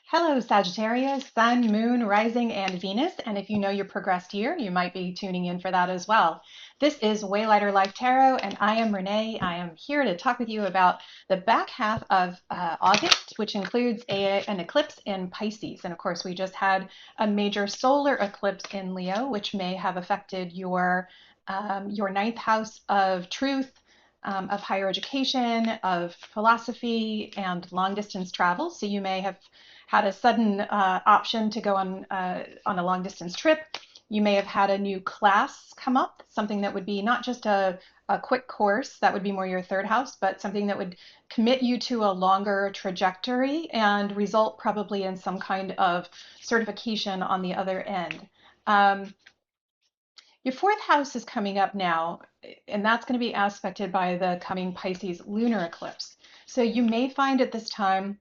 Hello, Sagittarius, Sun, Moon, Rising, and Venus. And if you know your progressed year, you might be tuning in for that as well. This is Way Lighter Life Tarot, and I am Renee. I am here to talk with you about the back half of August, which includes an eclipse in Pisces. And of course, we just had a major solar eclipse in Leo, which may have affected your ninth house of truth, of higher education, of philosophy, and long distance travel. So you may have had a sudden option to go on a long distance trip. You may have had a new class come up, something that would be not just a quick course, that would be more your third house, but something that would commit you to a longer trajectory and result probably in some kind of certification on the other end. Your fourth house is coming up now, and that's going to be aspected by the coming Pisces lunar eclipse. So you may find at this time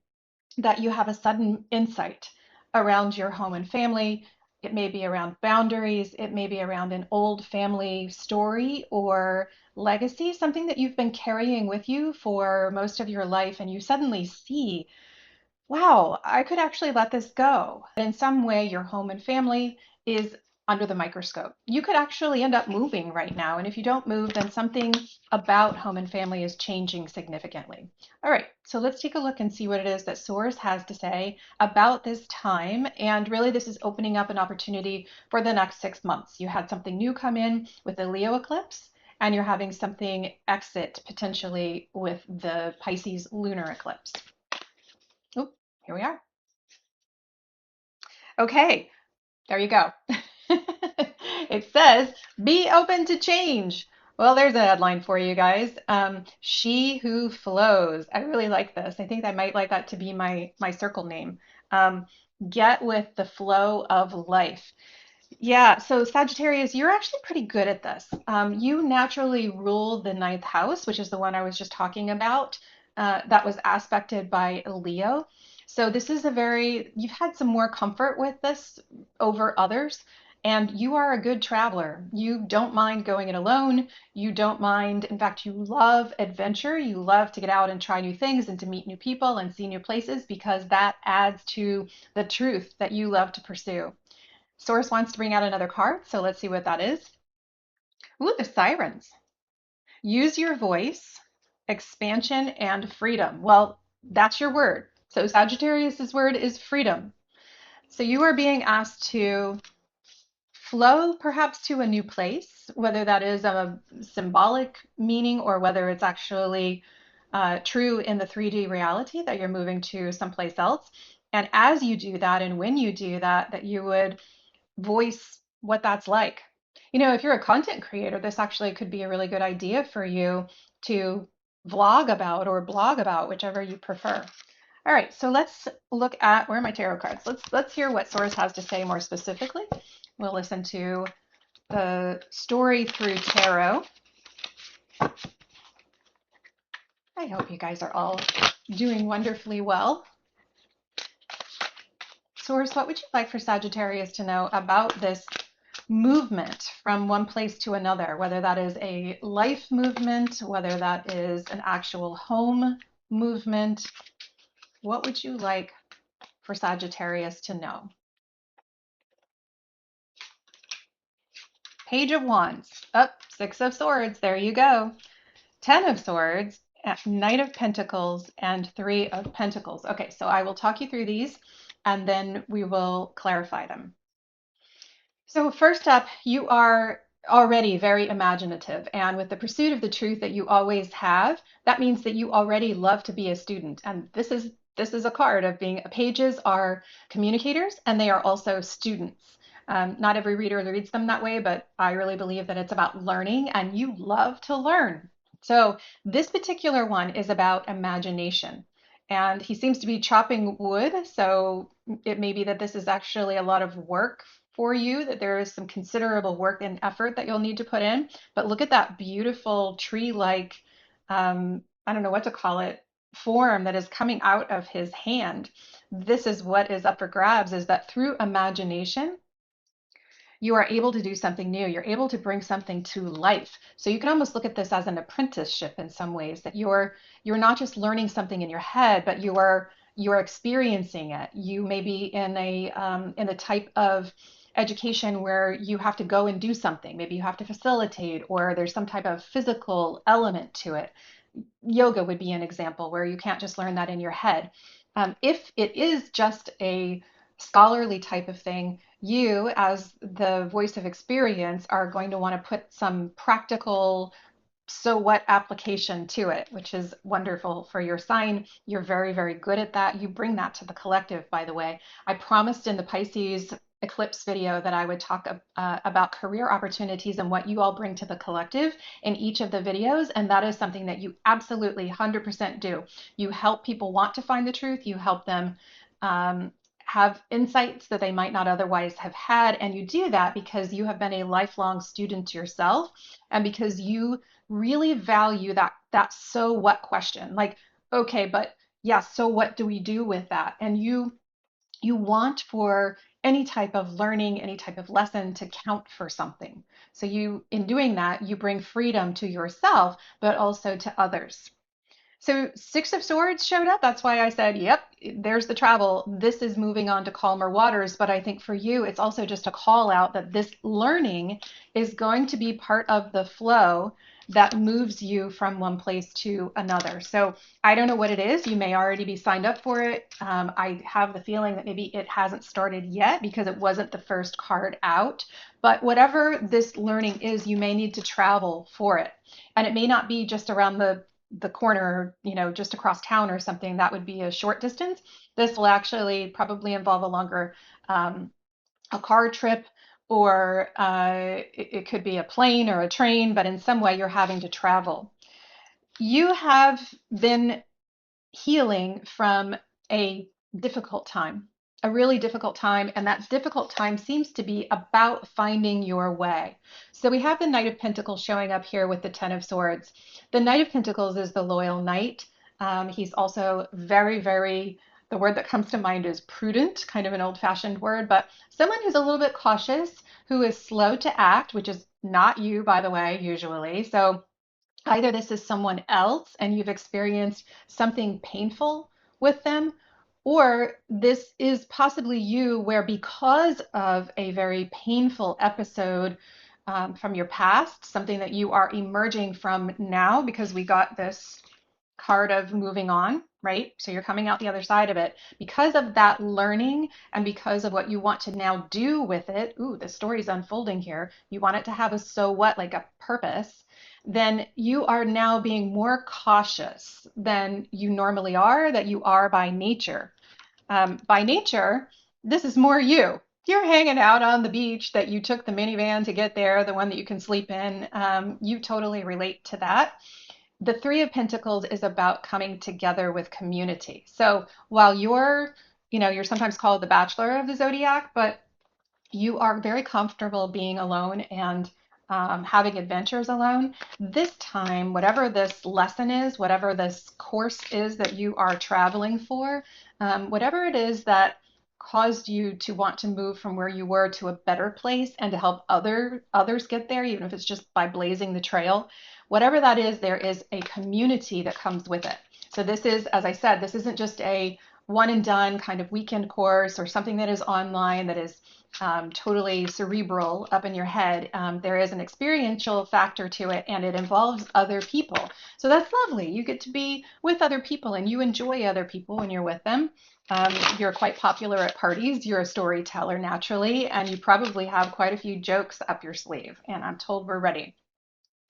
that you have a sudden insight around your home and family. It may be around boundaries, it may be around an old family story or legacy, something that you've been carrying with you for most of your life, and you suddenly see, wow, I could actually let this go. In some way, your home and family is under the microscope. You could actually end up moving right now. And if you don't move, then something about home and family is changing significantly. All right, so let's take a look and see what it is that Source has to say about this time. And really, this is opening up an opportunity for the next 6 months. You had something new come in with the Leo eclipse, and you're having something exit potentially with the Pisces lunar eclipse. Oh, here we are. Okay, there you go. It says, be open to change. Well, there's a headline for you guys. She who flows. I really like this. I think I might like that to be my circle name. Um, get with the flow of life. Yeah, so Sagittarius, you're actually pretty good at this. You naturally rule the ninth house, which is the one I was just talking about, that was aspected by Leo. So this is you've had some more comfort with this over others, and you are a good traveler. You don't mind going it alone. You don't mind, in fact, you love adventure. You love to get out and try new things and to meet new people and see new places because that adds to the truth that you love to pursue. Source wants to bring out another card, so let's see what that is. Ooh, the sirens. Use your voice, expansion, and freedom. Well, that's your word. So Sagittarius's word is freedom. So you are being asked to flow perhaps to a new place, whether that is a symbolic meaning or whether it's actually true in the 3D reality that you're moving to someplace else. And as you do that, and when you do that, that you would voice what that's like. You know, if you're a content creator, this actually could be a really good idea for you to vlog about or blog about, whichever you prefer. All right, so let's look at where are my tarot cards. Let's hear what Source has to say more specifically. We'll listen to the story through tarot. I hope you guys are all doing wonderfully well. Source, what would you like for Sagittarius to know about this movement from one place to another, whether that is a life movement, whether that is an actual home movement? What would you like for Sagittarius to know? Page of Wands. Up, Six of Swords. There you go. 10 of Swords, Knight of Pentacles, and Three of Pentacles. Okay, so I will talk you through these and then we will clarify them. So first up, you are already very imaginative, and with the pursuit of the truth that you always have, that means that you already love to be a student. And this is a card of being pages are communicators and they are also students. Not every reader reads them that way, but I really believe that it's about learning and you love to learn. So this particular one is about imagination. And he seems to be chopping wood, so it may be that this is actually a lot of work for you, that there is some considerable work and effort that you'll need to put in. But look at that beautiful tree-like, I don't know what to call it, form that is coming out of his hand. This is what is up for grabs, is that through imagination, you are able to do something new. You're able to bring something to life. So you can almost look at this as an apprenticeship in some ways, that you're not just learning something in your head, but you're experiencing it. You may be in the type of education where you have to go and do something. Maybe you have to facilitate, or there's some type of physical element to it. Yoga would be an example where you can't just learn that in your head. If it is just a scholarly type of thing, you, as the voice of experience, are going to want to put some practical so what application to it, which is wonderful for your sign. You're very, very good at that. You bring that to the collective, by the way. I promised in the Pisces eclipse video that I would talk about career opportunities and what you all bring to the collective in each of the videos. And that is something that you absolutely 100% do. You help people want to find the truth. You help them have insights that they might not otherwise have had. And you do that because you have been a lifelong student yourself, and because you really value that so what question. Like, okay, but yeah, so what do we do with that? And you want for any type of learning, any type of lesson to count for something. So you, in doing that, you bring freedom to yourself, but also to others. So Six of Swords showed up. That's why I said, yep, there's the travel. This is moving on to calmer waters. But I think for you, it's also just a call out that this learning is going to be part of the flow that moves you from one place to another. So I don't know what it is. You may already be signed up for it. I have the feeling that maybe it hasn't started yet because it wasn't the first card out. But whatever this learning is, you may need to travel for it. And it may not be just around the corner, just across town or something. That would be a short distance. This will actually probably involve a longer, a car trip, or it could be a plane or a train, but in some way you're having to travel. You have been healing from a difficult time, a really difficult time. And that difficult time seems to be about finding your way. So we have the Knight of Pentacles showing up here with the Ten of Swords. The Knight of Pentacles is the loyal knight. He's also very, very, the word that comes to mind is prudent, kind of an old-fashioned word, but someone who's a little bit cautious, who is slow to act, which is not you, by the way, usually. So either this is someone else and you've experienced something painful with them, or this is possibly you, where because of a very painful episode from your past, something that you are emerging from now, because we got this card of moving on, right? So you're coming out the other side of it. Because of that learning and because of what you want to now do with it, ooh, the story's unfolding here. You want it to have a so what, like a purpose. Then you are now being more cautious than you normally are, that you are by nature. By nature, this is more you. You're hanging out on the beach that you took the minivan to get there, the one that you can sleep in. You totally relate to that. The Three of Pentacles is about coming together with community. So while you're sometimes called the Bachelor of the Zodiac, but you are very comfortable being alone and having adventures alone. This time, whatever this lesson is, whatever this course is that you are traveling for, whatever it is that caused you to want to move from where you were to a better place and to help others get there, even if it's just by blazing the trail, whatever that is, there is a community that comes with it. So this is, as I said, this isn't just a one and done kind of weekend course or something that is online that is totally cerebral up in your head. There is an experiential factor to it, and it involves other people. So that's lovely. You get to be with other people and you enjoy other people when you're with them. You're quite popular at parties. You're a storyteller naturally, and you probably have quite a few jokes up your sleeve. And I'm told we're ready.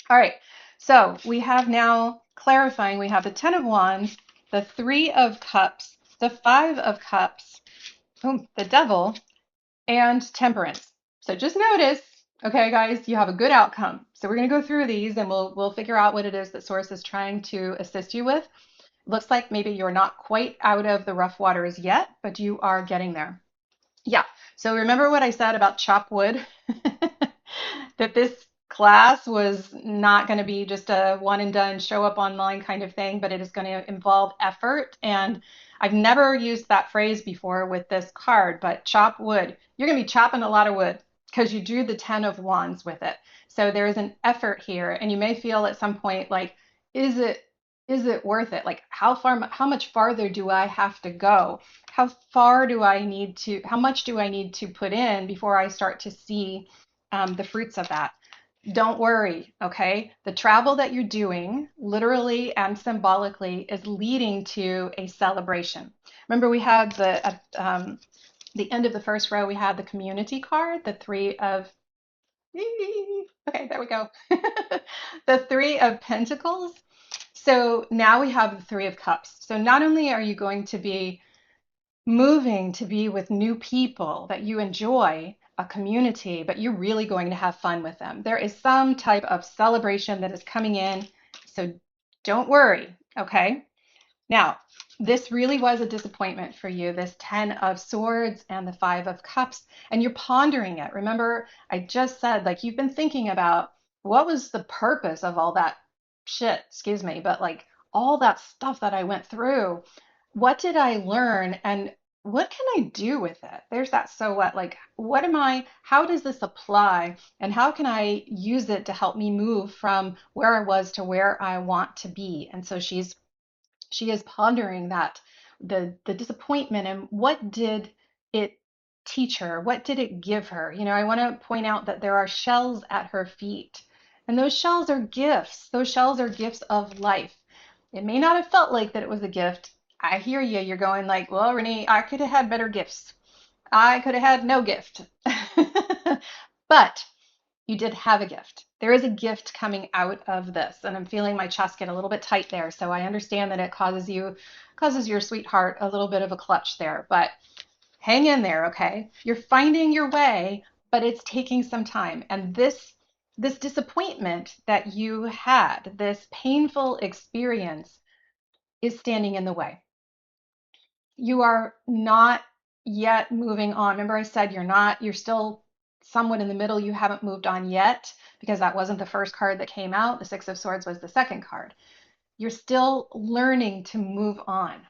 All right. So we have now clarifying. We have the Ten of Wands, the Three of Cups, the Five of Cups, the Devil, and Temperance. So just notice, okay, guys, you have a good outcome. So we're going to go through these and we'll figure out what it is that Source is trying to assist you with. Looks like maybe you're not quite out of the rough waters yet, but you are getting there. Yeah. So remember what I said about chop wood? That this class was not going to be just a one and done show up online kind of thing, but it is going to involve effort. And I've never used that phrase before with this card, but chop wood. You're going to be chopping a lot of wood because you drew the 10 of Wands with it. So there is an effort here. And you may feel at some point like, is it Is it worth it? Like how much farther do I have to go? How far do I need to, how much do I need to put in before I start to see the fruits of that? Don't worry, okay? The travel that you're doing, literally and symbolically, is leading to a celebration. Remember, we had the end of the first row, we had the community card, the three of, okay, there we go. The three of pentacles. So now we have the three of cups. So not only are you going to be moving to be with new people that you enjoy, a community, but you're really going to have fun with them. There is some type of celebration that is coming in. So don't worry, okay? Now, this really was a disappointment for you, this 10 of Swords and the 5 of Cups, and you're pondering it. Remember, I just said, like, you've been thinking about what was the purpose of all that shit, excuse me, but like all that stuff that I went through. What did I learn and what can I do with it? There's that so what, like, what am I, how does this apply? And how can I use it to help me move from where I was to where I want to be? And so she is pondering that, the disappointment, and what did it teach her, what did it give her. I want to point out that there are shells at her feet, and those shells are gifts. Those shells are gifts of life. It may not have felt like that it was a gift. I hear you, you're going like, well, Renee, I could have had better gifts, I could have had no gift. But you did have a gift. There is a gift coming out of this. And I'm feeling my chest get a little bit tight there. So I understand that it causes your sweetheart a little bit of a clutch there. But hang in there, okay? You're finding your way, but it's taking some time. And this disappointment that you had, this painful experience, is standing in the way. You are not yet moving on. Remember, I said you're still somewhat in the middle. You haven't moved on yet because that wasn't the first card that came out. The Six of Swords was the second card. You're still learning to move on.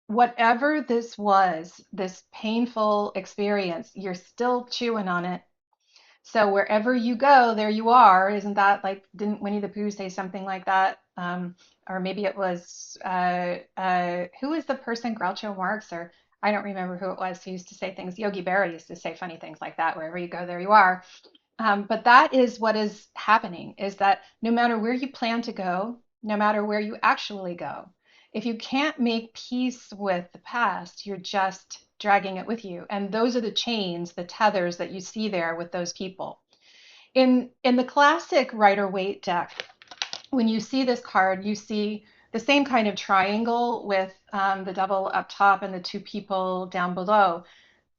Whatever this was, this painful experience, you're still chewing on it. So wherever you go, there you are. Isn't that like, didn't Winnie the Pooh say something like that? Or maybe it was, who was the person, Groucho Marx, or I don't remember who it was who used to say things. Yogi Berra used to say funny things like that. Wherever you go, there you are. But that is what is happening, is that no matter where you plan to go, no matter where you actually go, if you can't make peace with the past, you're just dragging it with you. And those are the chains, the tethers that you see there with those people. In the classic Rider-Waite deck, when you see this card, you see the same kind of triangle with the devil up top and the two people down below.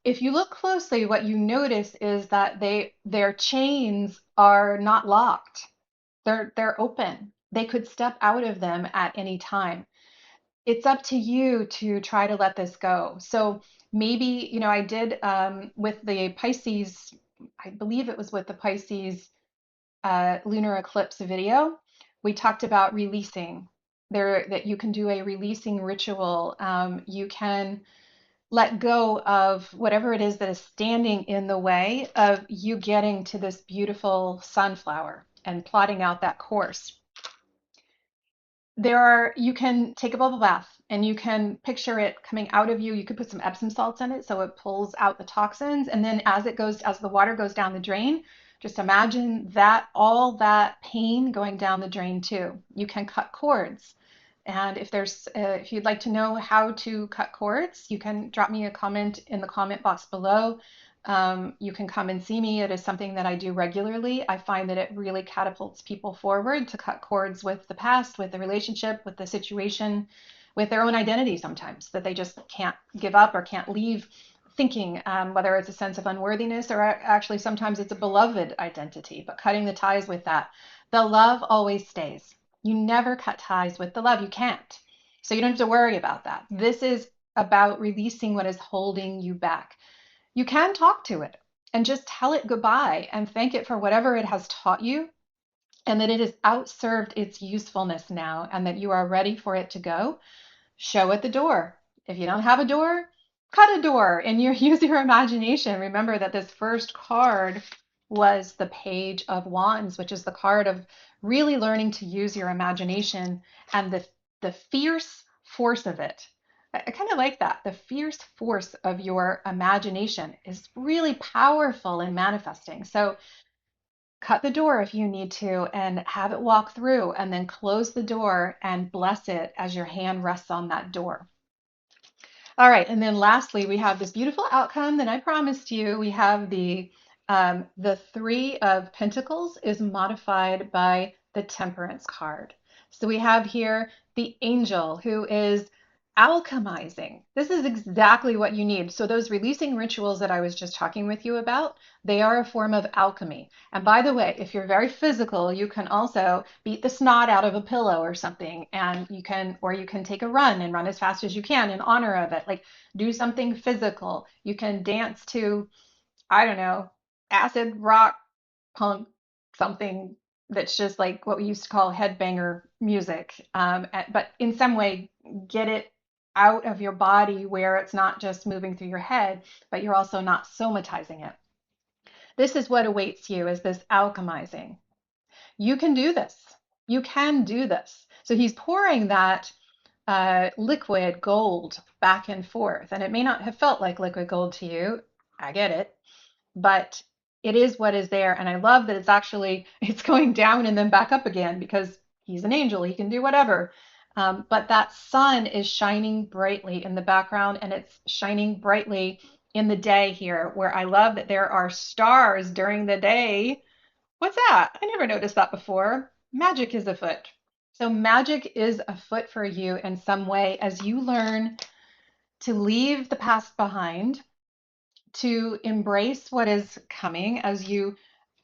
If you look closely, what you notice is that their chains are not locked. They're open. They could step out of them at any time. It's up to you to try to let this go. So maybe, I did with the Pisces, I believe it was with the Pisces lunar eclipse video, we talked about releasing there, that you can do a releasing ritual. You can let go of whatever it is that is standing in the way of you getting to this beautiful sunflower and plotting out that course. You can take a bubble bath and you can picture it coming out of you. You could put some Epsom salts in it so it pulls out the toxins. And then as the water goes down the drain, just imagine that all that pain going down the drain too. You can cut cords. And if you'd like to know how to cut cords, you can drop me a comment in the comment box below. You can come and see me. It is something that I do regularly. I find that it really catapults people forward to cut cords with the past, with the relationship, with the situation, with their own identity sometimes, that they just can't give up or can't leave thinking, whether it's a sense of unworthiness or actually sometimes it's a beloved identity, but cutting the ties with that. The love always stays. You never cut ties with the love. You can't. So you don't have to worry about that. This is about releasing what is holding you back. You can talk to it and just tell it goodbye and thank it for whatever it has taught you, and that it has outserved its usefulness now and that you are ready for it to go. Show it the door. If you don't have a door, cut a door and use your imagination. Remember that this first card was the Page of Wands, which is the card of really learning to use your imagination and the fierce force of it. I kind of like that. The fierce force of your imagination is really powerful in manifesting. So cut the door if you need to and have it walk through, and then close the door and bless it as your hand rests on that door. All right, and then lastly, we have this beautiful outcome that I promised you. We have the Three of Pentacles is modified by the Temperance card. So we have here the angel who is alchemizing. This is exactly what you need. So those releasing rituals that I was just talking with you about, they are a form of alchemy. And by the way, if you're very physical, you can also beat the snot out of a pillow or something, and you can take a run and run as fast as you can in honor of it. Like do something physical. You can dance to, I don't know, acid rock punk, something that's just like what we used to call headbanger music. But in some way, get it out of your body where it's not just moving through your head, but you're also not somatizing it. This is what awaits you, is this alchemizing. You can do this. You can do this. So he's pouring that liquid gold back and forth. And it may not have felt like liquid gold to you. I get it. But it is what is there. And I love that it's going down and then back up again, because he's an angel. He can do whatever. But that sun is shining brightly in the background, and it's shining brightly in the day here, where I love that there are stars during the day. What's that? I never noticed that before. Magic is afoot. So magic is afoot for you in some way as you learn to leave the past behind, to embrace what is coming as you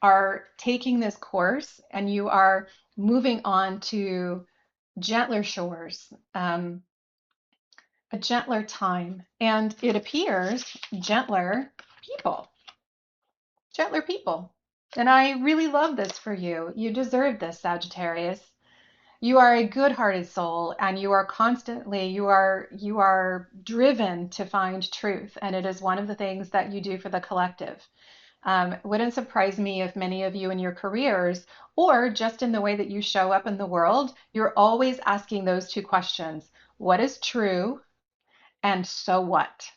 are taking this course and you are moving on to gentler shores, a gentler time, and it appears gentler people, gentler people. And I really love this for you. You deserve this, Sagittarius. You are a good-hearted soul, and you are driven to find truth, and it is one of the things that you do for the collective. Wouldn't surprise me if many of you in your careers, or just in the way that you show up in the world, you're always asking those two questions. What is true, and so what?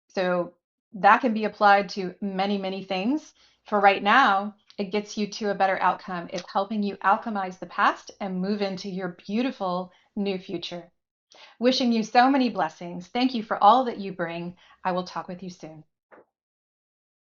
So that can be applied to many, many things. For right now, it gets you to a better outcome. It's helping you alchemize the past and move into your beautiful new future. Wishing you so many blessings. Thank you for all that you bring. I will talk with you soon.